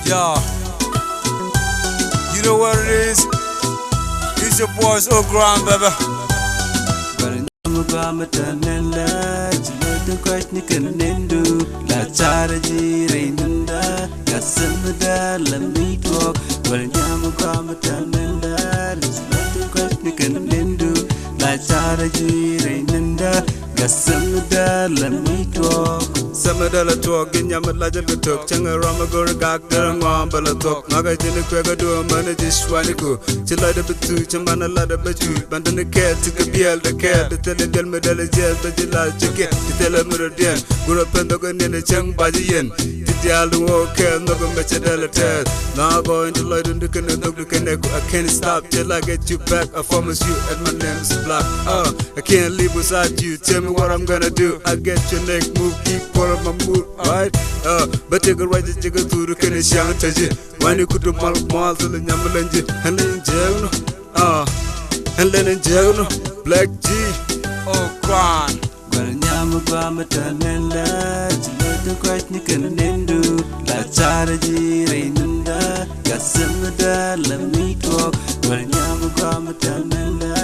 Yeah, you know what it is? It's your boys, oh grand, baby. Samadala talk, Ginyamalaja talk, Changa Ramagor Gak, Mambala talk, Nagajin Quegado, Manages Swanico, Chilada Batu, Chamana Lada Batu, Bandana Cat, Tikabiel, the cat, the Teledel Medal Gel, the Jilla Jacket, the Telemuridian, Gurapendogan in the Chang Bajian, the Dialu Walker, Noga Machadella Ted. Now going to Lloyd and Dukan and Dukan, I can't stop till I get you back. I promise you, and my name's Black. I can't live without you. Tell me what I'm gonna do. I get your neck move, keep part of my mood, right? But you go right to jiggle through the kind of young Taji. When you could do mal to the Yamalanji, and then Jagno, and then Jagno, Black G, oh grand. La charge rainunda, Gasamada, Lamito, Yamagamatamanla,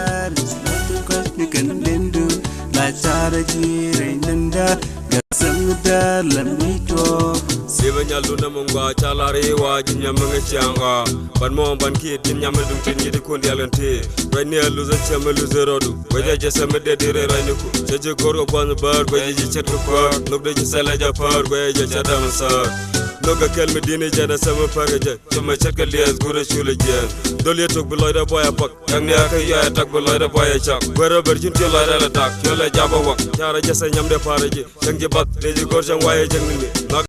La charge rainunda, Gasamada, Lamito. Sivanya Luna Munga, Chalarewa, Jinyamanga Changa, but more Banki, Jinyamadu, Tinji Kundialante, right near Luza Chamaluzerodu, where you just a meditated Raniku, such a Goro on the bird, where you chat to work, look at your Salaja part, where you chat down, sir. Look at Kelmedina Jada Summer Paraja, to my Chakalias, good as Shula Jan. Dolia took below the boy a puck, young Yaka, attack below the boy a chuck, wherever you tell her attack, you're like Jabba walk, Yara just a Yam de Paraji, Yangi Bat, Lady Gorjan, why a